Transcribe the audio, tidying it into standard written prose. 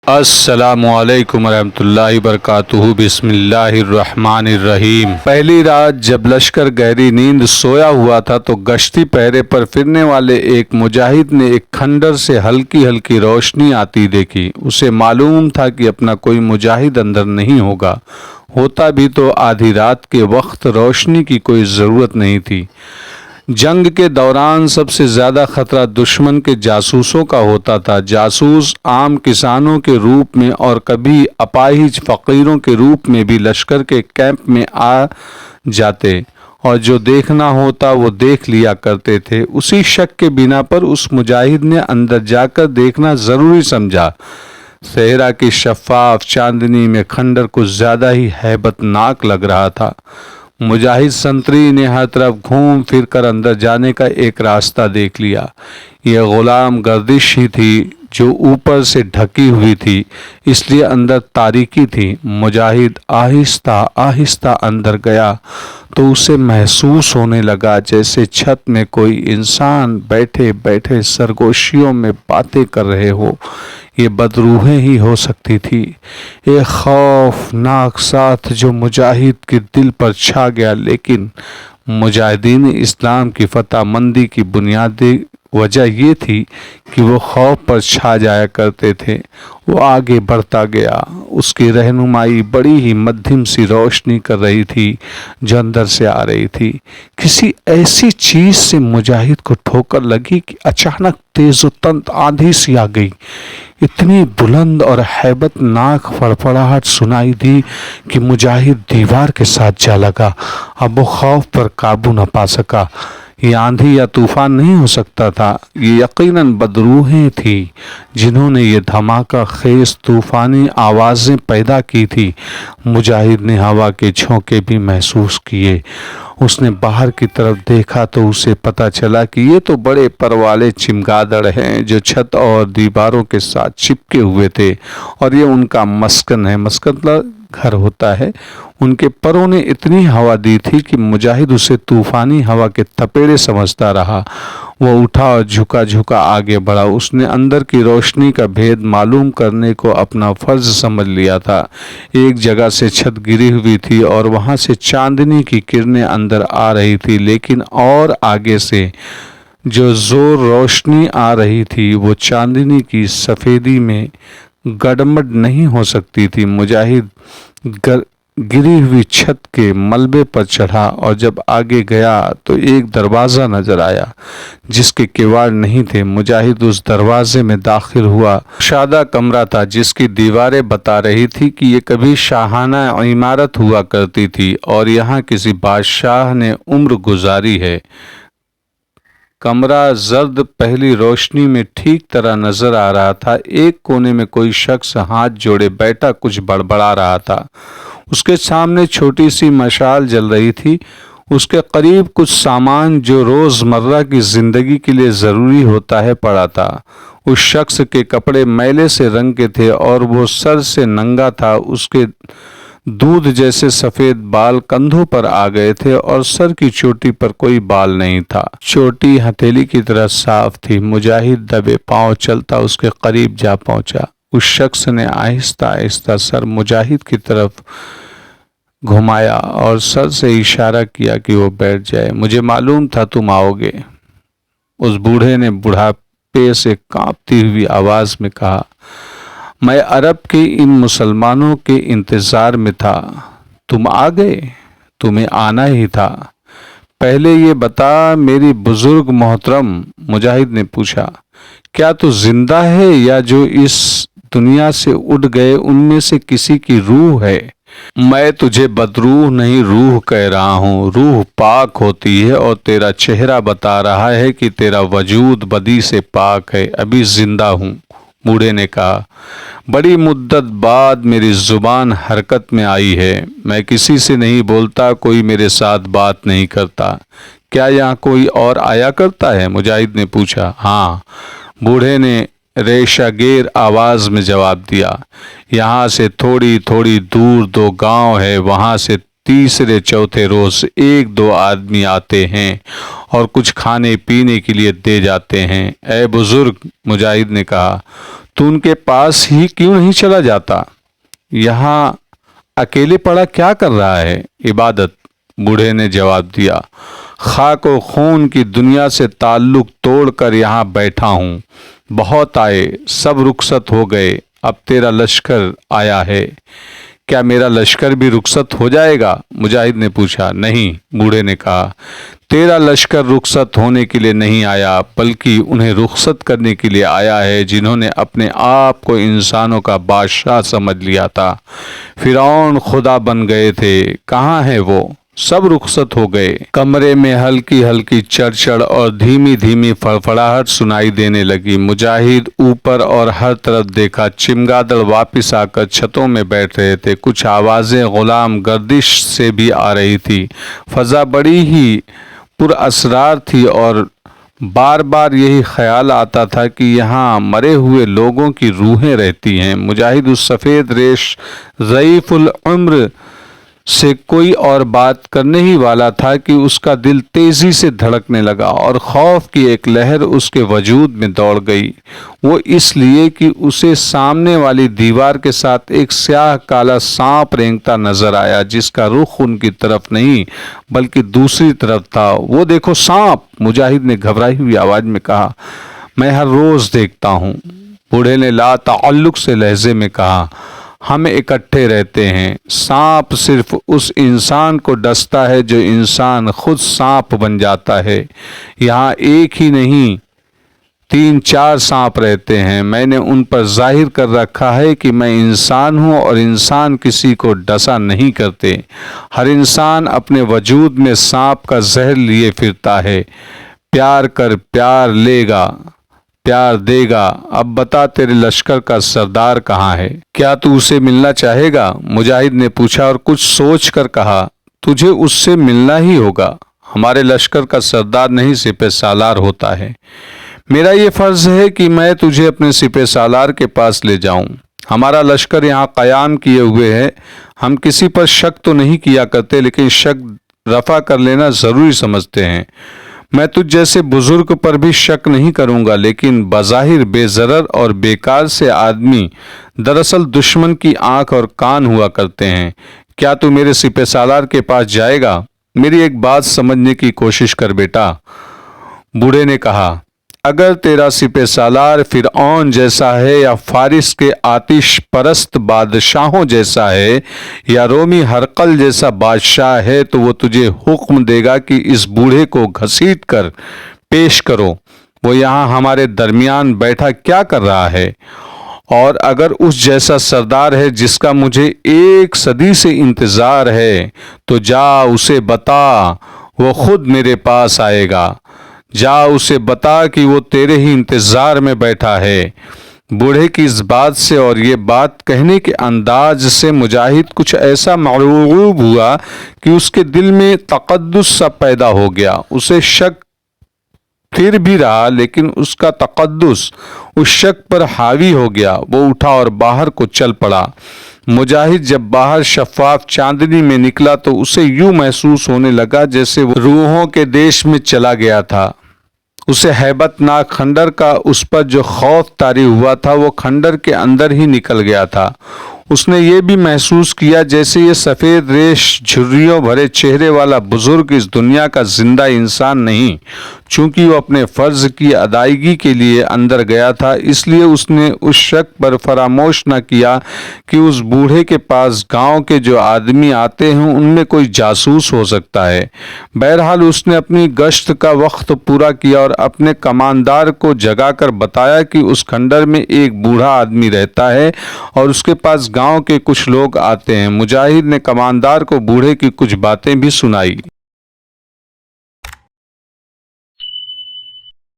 السلام علیکم ورحمۃ اللہ وبرکاتہ۔ بسم اللہ الرحمن الرحیم۔ پہلی رات جب لشکر گہری نیند سویا ہوا تھا تو گشتی پہرے پر پھرنے والے ایک مجاہد نے ایک کھنڈر سے ہلکی ہلکی روشنی آتی دیکھی۔ اسے معلوم تھا کہ اپنا کوئی مجاہد اندر نہیں ہوگا، ہوتا بھی تو آدھی رات کے وقت روشنی کی کوئی ضرورت نہیں تھی۔ جنگ کے دوران سب سے زیادہ خطرہ دشمن کے جاسوسوں کا ہوتا تھا۔ جاسوس عام کسانوں کے روپ میں اور کبھی اپاہج فقیروں کے روپ میں بھی لشکر کے کیمپ میں آ جاتے اور جو دیکھنا ہوتا وہ دیکھ لیا کرتے تھے۔ اسی شک کے بنا پر اس مجاہد نے اندر جا کر دیکھنا ضروری سمجھا۔ صحرا کی شفاف چاندنی میں کھنڈر کو زیادہ ہی ہیبت ناک لگ رہا تھا۔ مجاہد سنتری نے ہر طرف گھوم پھر کر اندر جانے کا ایک راستہ دیکھ لیا۔ یہ غلام گردش ہی تھی جو اوپر سے ڈھکی ہوئی تھی، اس لیے اندر تاریکی تھی۔ مجاہد آہستہ آہستہ اندر گیا تو اسے محسوس ہونے لگا جیسے چھت میں کوئی انسان بیٹھے بیٹھے سرگوشیوں میں باتیں کر رہے ہو۔ یہ بدروحیں ہی ہو سکتی تھی۔ ایک خوفناک ساتھ جو مجاہد کے دل پر چھا گیا، لیکن مجاہدین اسلام کی فتح مندی کی بنیادی وجہ یہ تھی کہ وہ خوف پر چھا جایا کرتے تھے۔ وہ آگے بڑھتا گیا، اس کی رہنمائی بڑی ہی مدھم سی روشنی کر رہی تھی جو اندر سے آ رہی تھی۔ کسی ایسی چیز سے مجاہد کو ٹھوکر لگی کہ اچانک تیز و تند آندھی سی آ گئی۔ اتنی بلند اور ہیبت ناک فڑفڑاہٹ سنائی دی کہ مجاہد دیوار کے ساتھ جا لگا۔ اب وہ خوف پر قابو نہ پا سکا۔ یہ آندھی یا طوفان نہیں ہو سکتا تھا، یہ یقیناً بدروحیں تھیں جنہوں نے یہ دھماکہ خیز طوفانی آوازیں پیدا کی تھی۔ مجاہد نے ہوا کے جھونکے بھی محسوس کیے۔ اس نے باہر کی طرف دیکھا تو اسے پتہ چلا کہ یہ تو بڑے پر والے چمگادڑ ہیں جو چھت اور دیواروں کے ساتھ چپکے ہوئے تھے، اور یہ ان کا مسکن ہے۔ مسکن گھر ہوتا ہے۔ ان کے پروں نے اتنی ہوا دی تھی کہ مجاہد اسے طوفانی ہوا کے تپیڑے سمجھتا رہا۔ وہ اٹھا اور جھکا جھکا آگے بڑھا۔ اس نے اندر کی روشنی کا بھید معلوم کرنے کو اپنا فرض سمجھ لیا تھا۔ ایک جگہ سے چھت گری ہوئی تھی اور وہاں سے چاندنی کی کرنیں اندر آ رہی تھی، لیکن اور آگے سے جو زور روشنی آ رہی تھی وہ چاندنی کی سفیدی میں گڈمڈ نہیں ہو سکتی تھی۔ مجاہد گری ہوئی چھت کے ملبے پر چڑھا اور جب آگے گیا تو ایک دروازہ نظر آیا جس کے کواڑ نہیں تھے۔ مجاہد اس دروازے میں داخل ہوا۔ شادہ کمرہ تھا جس کی دیواریں بتا رہی تھی کہ یہ کبھی شاہانہ عمارت ہوا کرتی تھی اور یہاں کسی بادشاہ نے عمر گزاری ہے۔ کمرہ زرد پہلی روشنی میں ٹھیک طرح نظر آ رہا تھا۔ ایک کونے میں کوئی شخص ہاتھ جوڑے بیٹھا کچھ بڑبڑا رہا تھا۔ اس کے سامنے چھوٹی سی مشال جل رہی تھی۔ اس کے قریب کچھ سامان جو روزمرہ کی زندگی کے لیے ضروری ہوتا ہے پڑا تھا۔ اس شخص کے کپڑے میلے سے رنگ کے تھے اور وہ سر سے ننگا تھا۔ اس کے دودھ جیسے سفید بال کندھوں پر آ گئے تھے اور سر کی چوٹی پر کوئی بال نہیں تھا۔ چوٹی ہتھیلی کی طرح صاف تھی۔ مجاہد دبے پاؤں چلتا اس کے قریب جا پہنچا۔ اس شخص نے آہستہ آہستہ سر مجاہد کی طرف گھمایا اور سر سے اشارہ کیا کہ وہ بیٹھ جائے۔ مجھے معلوم تھا تم آؤ گے، اس بوڑھے نے بڑھاپے سے کانپتی ہوئی آواز میں کہا۔ میں عرب کے ان مسلمانوں کے انتظار میں تھا، تم آ گئے، تمہیں آنا ہی تھا۔ پہلے یہ بتا میری بزرگ محترم، مجاہد نے پوچھا، کیا تو زندہ ہے یا جو اس دنیا سے اٹھ گئے ان میں سے کسی کی روح ہے؟ میں تجھے بدروح نہیں روح کہہ رہا ہوں۔ روح پاک ہوتی ہے اور تیرا چہرہ بتا رہا ہے کہ تیرا وجود بدی سے پاک ہے۔ ابھی زندہ ہوں، بوڑھے نے کہا۔ بڑی مدت بعد میری زبان حرکت میں آئی ہے۔ میں کسی سے نہیں بولتا، کوئی میرے ساتھ بات نہیں کرتا۔ کیا یہاں کوئی اور آیا کرتا ہے؟ مجاہد نے پوچھا۔ ہاں، بوڑھے نے ریشہ گیر آواز میں جواب دیا۔ یہاں سے تھوڑی تھوڑی دور دو گاؤں ہے، وہاں سے تیسرے چوتھے روز ایک دو آدمی آتے ہیں اور کچھ کھانے پینے کے لیے دے جاتے ہیں۔ اے بزرگ، مجاہد نے کہا، تو ان کے پاس ہی کیوں نہیں چلا جاتا؟ یہاں اکیلے پڑا کیا کر رہا ہے؟ عبادت، بوڑھے نے جواب دیا۔ خاک و خون کی دنیا سے تعلق توڑ کر یہاں بیٹھا ہوں۔ بہت آئے، سب رخصت ہو گئے، اب تیرا لشکر آیا ہے۔ کیا میرا لشکر بھی رخصت ہو جائے گا؟ مجاہد نے پوچھا۔ نہیں، بوڑھے نے کہا، تیرا لشکر رخصت ہونے کے لیے نہیں آیا، بلکہ انہیں رخصت کرنے کے لیے آیا ہے جنہوں نے اپنے آپ کو انسانوں کا بادشاہ سمجھ لیا تھا۔ فرعون خدا بن گئے تھے، کہاں ہیں وہ؟ سب رخصت ہو گئے۔ کمرے میں ہلکی ہلکی چڑچڑ اور دھیمی دھیمی فڑفڑاہٹ سنائی دینے لگی۔ مجاہد اوپر اور ہر طرف دیکھا، چمگادڑ واپس آ کر چھتوں میں بیٹھ رہے تھے۔ کچھ آوازیں غلام گردش سے بھی آ رہی تھی۔ فضا بڑی ہی پر اسرار تھی اور بار بار یہی خیال آتا تھا کہ یہاں مرے ہوئے لوگوں کی روحیں رہتی ہیں۔ مجاہد اس سفید ریش ضعیف العمر سے کوئی اور بات کرنے ہی والا تھا کہ اس کا دل تیزی سے دھڑکنے لگا اور خوف کی ایک لہر اس کے وجود میں دوڑ گئی۔ وہ اس لیے کہ اسے سامنے والی دیوار کے ساتھ ایک سیاہ کالا سانپ رینگتا نظر آیا جس کا رخ ان کی طرف نہیں بلکہ دوسری طرف تھا۔ وہ دیکھو سانپ، مجاہد نے گھبرائی ہوئی آواز میں کہا۔ میں ہر روز دیکھتا ہوں، بوڑھے نے لا تعلق سے لہجے میں کہا۔ ہم اکٹھے رہتے ہیں۔ سانپ صرف اس انسان کو ڈستا ہے جو انسان خود سانپ بن جاتا ہے۔ یہاں ایک ہی نہیں 3-4 سانپ رہتے ہیں۔ میں نے ان پر ظاہر کر رکھا ہے کہ میں انسان ہوں اور انسان کسی کو ڈسا نہیں کرتے۔ ہر انسان اپنے وجود میں سانپ کا زہر لیے پھرتا ہے۔ پیار کر، پیار لے گا، پیار دے گا۔ اب بتا، تیرے لشکر کا سردار کہاں ہے؟ کیا تو اسے ملنا چاہے گا؟ مجاہد نے پوچھا اور کچھ سوچ کر کہا، تجھے اس سے ملنا ہی ہوگا۔ ہمارے لشکر کا سردار نہیں سپہ سالار ہوتا ہے۔ میرا یہ فرض ہے کہ میں تجھے اپنے سپہ سالار کے پاس لے جاؤں۔ ہمارا لشکر یہاں قیام کیے ہوئے ہے۔ ہم کسی پر شک تو نہیں کیا کرتے، لیکن شک رفع کر لینا ضروری سمجھتے ہیں۔ میں تجھ جیسے بزرگ پر بھی شک نہیں کروں گا، لیکن بظاہر بے ضرر اور بیکار سے آدمی دراصل دشمن کی آنکھ اور کان ہوا کرتے ہیں۔ کیا تو میرے سپہ سالار کے پاس جائے گا؟ میری ایک بات سمجھنے کی کوشش کر بیٹا، بوڑھے نے کہا۔ اگر تیرا سپہ سالار فرعون جیسا ہے یا فارس کے آتش پرست بادشاہوں جیسا ہے یا رومی ہرقل جیسا بادشاہ ہے تو وہ تجھے حکم دے گا کہ اس بوڑھے کو گھسیٹ کر پیش کرو۔ وہ یہاں ہمارے درمیان بیٹھا کیا کر رہا ہے؟ اور اگر اس جیسا سردار ہے جس کا مجھے 1 صدی سے انتظار ہے تو جا اسے بتا، وہ خود میرے پاس آئے گا۔ جا اسے بتا کہ وہ تیرے ہی انتظار میں بیٹھا ہے۔ بوڑھے کی اس بات سے اور یہ بات کہنے کے انداز سے مجاہد کچھ ایسا مرعوب ہوا کہ اس کے دل میں تقدس سا پیدا ہو گیا۔ اسے شک پھر بھی رہا، لیکن اس کا تقدس اس شک پر حاوی ہو گیا۔ وہ اٹھا اور باہر کو چل پڑا۔ مجاہد جب باہر شفاف چاندنی میں نکلا تو اسے یوں محسوس ہونے لگا جیسے وہ روحوں کے دیش میں چلا گیا تھا۔ اسے ہیبت ناک کھنڈر کا اس پر جو خوف طاری ہوا تھا وہ کھنڈر کے اندر ہی نکل گیا تھا۔ اس نے یہ بھی محسوس کیا جیسے یہ سفید ریش جھریوں بھرے چہرے والا بزرگ اس دنیا کا زندہ انسان نہیں۔ چونکہ وہ اپنے فرض کی ادائیگی کے لیے اندر گیا تھا، اس لیے اس نے اس شک پر فراموش نہ کیا کہ اس بوڑھے کے پاس گاؤں کے جو آدمی آتے ہیں ان میں کوئی جاسوس ہو سکتا ہے۔ بہرحال اس نے اپنی گشت کا وقت پورا کیا اور اپنے کماندار کو جگا کر بتایا کہ اس کھنڈر میں ایک بوڑھا آدمی رہتا ہے اور اس کے پاس گاؤں کے کچھ لوگ آتے ہیں۔ مجاہد نے کماندار کو بوڑھے کی کچھ باتیں بھی سنائی۔